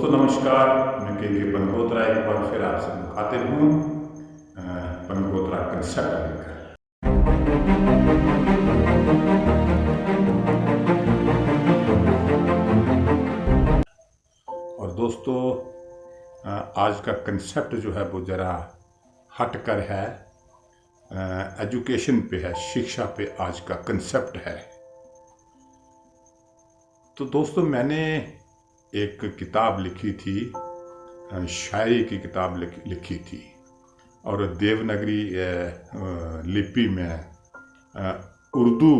दोस्तों नमस्कार। मैं के पंगोत्रा एक बार फिर आपसे मुखातिब हूँ पंगोत्रा कंसेप्ट लेकर। और दोस्तों आज का कंसेप्ट जो है वो ज़रा हटकर है, एजुकेशन पे है, शिक्षा पे आज का कंसेप्ट है। तो दोस्तों मैंने एक किताब लिखी थी, शायरी की किताब लिखी थी और देवनागरी लिपि में उर्दू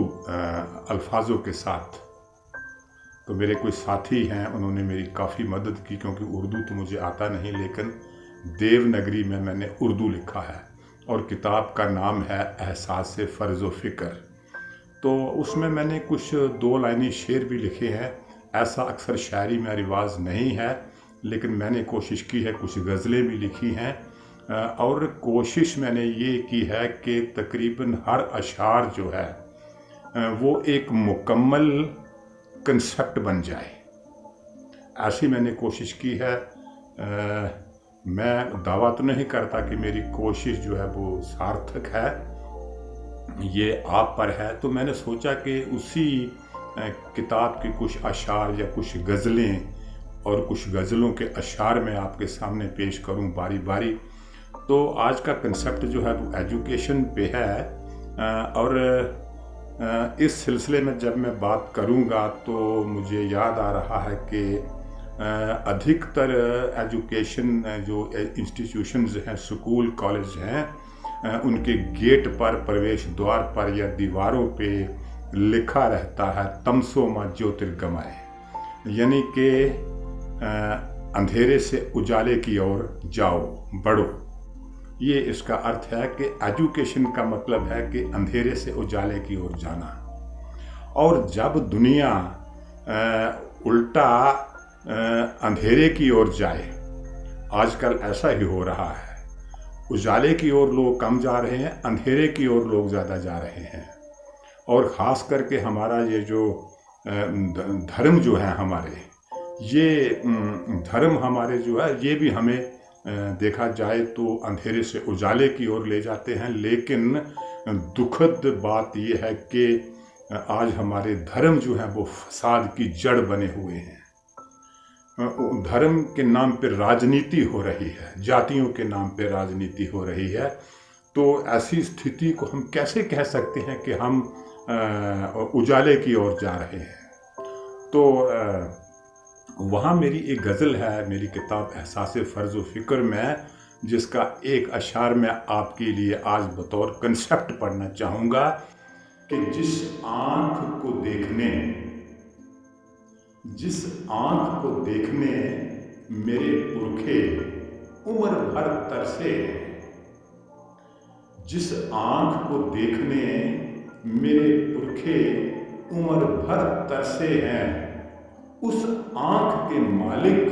अल्फाजों के साथ। तो मेरे कोई साथी हैं, उन्होंने मेरी काफ़ी मदद की, क्योंकि उर्दू तो मुझे आता नहीं, लेकिन देवनागरी में मैंने उर्दू लिखा है और किताब का नाम है एहसास फ़र्ज़ व फ़िक्र। तो उसमें मैंने कुछ 2 लाइनी शेर भी लिखे हैं। ऐसा अक्सर शायरी में रिवाज नहीं है, लेकिन मैंने कोशिश की है, कुछ गज़लें भी लिखी हैं और कोशिश मैंने ये की है कि तकरीबन हर अशार जो है वो एक मुकम्मल कंसेप्ट बन जाए, ऐसी मैंने कोशिश की है। मैं दावा तो नहीं करता कि मेरी कोशिश जो है वो सार्थक है, ये आप पर है। तो मैंने सोचा कि उसी किताब के कुछ अशार या कुछ गज़लें और कुछ गज़लों के अशार में आपके सामने पेश करूं बारी बारी। तो आज का कंसेप्ट जो है वो एजुकेशन पे है और इस सिलसिले में जब मैं बात करूंगा तो मुझे याद आ रहा है कि अधिकतर एजुकेशन जो इंस्टीट्यूशंस हैं, स्कूल कॉलेज हैं, उनके गेट पर, प्रवेश द्वार पर या दीवारों पे लिखा रहता है तमसो मा ज्योतिर्गमय, यानी कि अंधेरे से उजाले की ओर जाओ, बढ़ो। ये इसका अर्थ है कि एजुकेशन का मतलब है कि अंधेरे से उजाले की ओर जाना। और जब दुनिया उल्टा अंधेरे की ओर जाए, आजकल ऐसा ही हो रहा है, उजाले की ओर लोग कम जा रहे हैं, अंधेरे की ओर लोग ज़्यादा जा रहे हैं। और ख़ास करके हमारा ये जो धर्म जो है हमारे, ये धर्म हमारे जो है, ये भी हमें देखा जाए तो अंधेरे से उजाले की ओर ले जाते हैं। लेकिन दुखद बात ये है कि आज हमारे धर्म जो है वो फसाद की जड़ बने हुए हैं। धर्म के नाम पे राजनीति हो रही है, जातियों के नाम पे राजनीति हो रही है। तो ऐसी स्थिति को हम कैसे कह सकते हैं कि हम उजाले की ओर जा रहे हैं। तो वहाँ मेरी एक गज़ल है, मेरी किताब एहसास फ़र्ज़ व फ़िक्र में, जिसका एक अशार मैं आपके लिए आज बतौर कंसेप्ट पढ़ना चाहूँगा कि जिस आँख को देखने मेरे पुरखे उम्र भर तरसे, जिस आँख को देखने मेरे पुरखे उम्र भर तरसे हैं, उस आँख के मालिक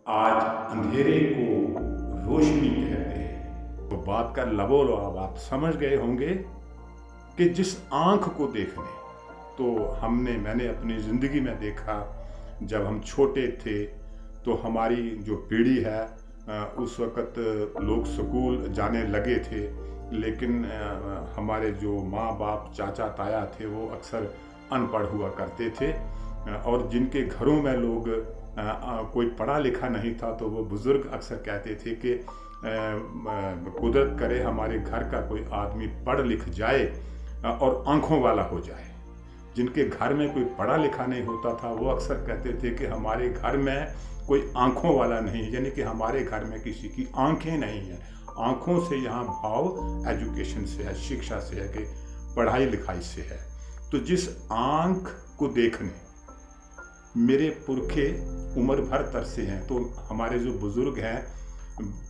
आज अंधेरे को रोशनी कहते हैं। तो बात का लबोलबाब आप समझ गए होंगे कि जिस आँख को देखने, तो मैंने अपनी ज़िंदगी में देखा, जब हम छोटे थे तो हमारी जो पीढ़ी है उस वक़्त लोग स्कूल जाने लगे थे, लेकिन हमारे जो माँ बाप, चाचा ताया थे, वो अक्सर अनपढ़ हुआ करते थे। और जिनके घरों में लोग कोई पढ़ा लिखा नहीं था, तो वो बुज़ुर्ग अक्सर कहते थे कि कुदरत करे हमारे घर का कोई आदमी पढ़ लिख जाए और आँखों वाला हो जाए। जिनके घर में कोई पढ़ा लिखा नहीं होता था, वो अक्सर कहते थे कि हमारे घर में कोई आँखों वाला नहीं, यानी कि हमारे घर में किसी की आँखें नहीं हैं। आँखों से यहाँ भाव एजुकेशन से है, शिक्षा से है, कि पढ़ाई लिखाई से है। तो जिस आँख को देखने मेरे पुरखे उम्र भर तरसे हैं, तो हमारे जो बुज़ुर्ग हैं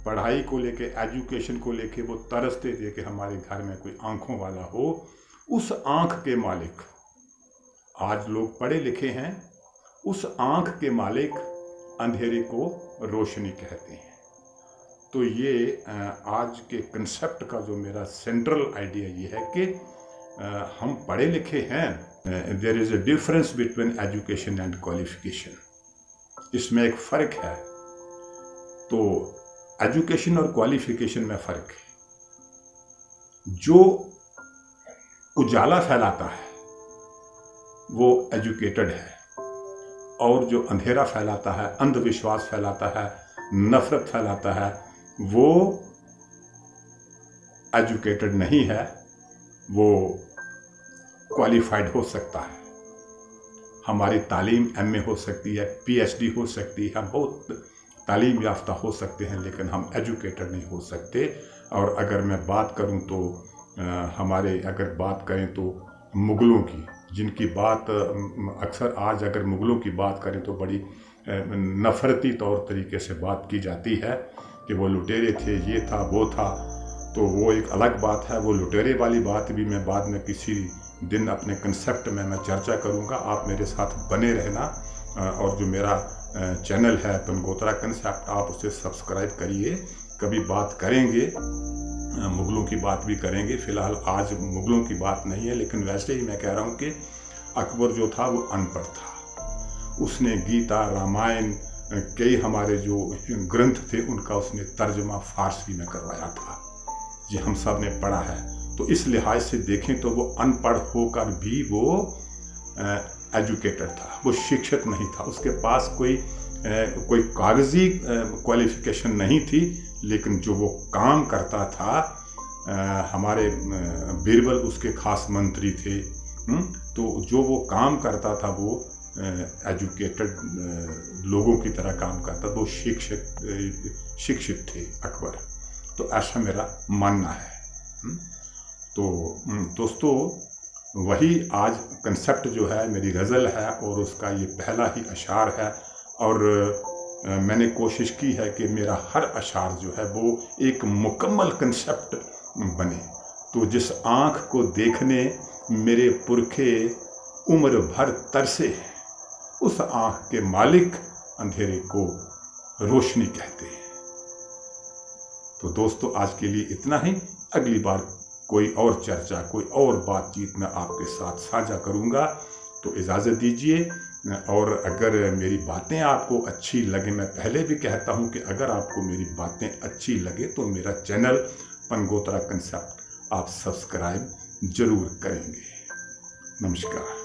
पढ़ाई को लेके, एजुकेशन को लेके वो तरसते थे कि हमारे घर में कोई आँखों वाला हो। उस आँख के मालिक, आज लोग पढ़े लिखे हैं, उस आँख के मालिक अंधेरे को रोशनी कहते हैं। तो ये आज के कंसेप्ट का जो मेरा सेंट्रल आइडिया ये है कि हम पढ़े लिखे हैं, there is a difference between education and qualification. इसमें एक फ़र्क है। तो एजुकेशन और क्वालिफिकेशन में फ़र्क है। जो उजाला फैलाता है वो एजुकेटेड है, और जो अंधेरा फैलाता है, अंधविश्वास फैलाता है, नफरत फैलाता है, वो एजुकेटेड नहीं है। वो क्वालिफाइड हो सकता है, हमारी तालीम एमए हो सकती है, पीएचडी हो सकती है, हम बहुत तालीम याफ्ता हो सकते हैं, लेकिन हम एजुकेटेड नहीं हो सकते। और अगर मैं बात करूं तो अगर बात करें तो मुग़लों की, जिनकी बात अक्सर आज अगर मुग़लों की बात करें तो बड़ी नफ़रती तौर तरीके से बात की जाती है कि वो लुटेरे थे, ये था, वो था। तो वो एक अलग बात है। वो लुटेरे वाली बात भी मैं बाद में किसी दिन अपने कंसेप्ट में मैं चर्चा करूंगा। आप मेरे साथ बने रहना, और जो मेरा चैनल है पनगोत्रा कंसेप्ट, आप उसे सब्सक्राइब करिए। कभी बात करेंगे, मुग़लों की बात भी करेंगे। फ़िलहाल आज मुग़लों की बात नहीं है, लेकिन वैसे ही मैं कह रहा हूँ कि अकबर जो था वो अनपढ़ था। उसने गीता, रामायण, कई हमारे जो ग्रंथ थे उनका उसने तर्जमा फ़ारसी में करवाया था, ये हम सब ने पढ़ा है। तो इस लिहाज से देखें तो वो अनपढ़ होकर भी वो एजुकेटेड था, वो शिक्षित नहीं था। उसके पास कोई कागजी क्वालिफिकेशन नहीं थी, लेकिन जो वो काम करता था, हमारे बीरबल उसके खास मंत्री थे। तो जो वो काम करता था वो एजुकेटेड लोगों की तरह काम करता, वो शिक्षित थे अकबर। तो ऐसा मेरा मानना है। तो दोस्तों, वही आज कंसेप्ट जो है मेरी गज़ल है, और उसका ये पहला ही अशार है। और मैंने कोशिश की है कि मेरा हर अशार जो है वो एक मुकम्मल कंसेप्ट बने। तो जिस आँख को देखने मेरे पुरखे उम्र भर तरसे, उस आँख के मालिक अंधेरे को रोशनी कहते हैं। तो दोस्तों, आज के लिए इतना ही। अगली बार कोई और चर्चा, कोई और बातचीत मैं आपके साथ साझा करूंगा। तो इजाज़त दीजिए। और अगर मेरी बातें आपको अच्छी लगे, मैं पहले भी कहता हूं कि अगर आपको मेरी बातें अच्छी लगे तो मेरा चैनल पनगोत्रा कंसेप्ट आप सब्सक्राइब जरूर करेंगे। नमस्कार।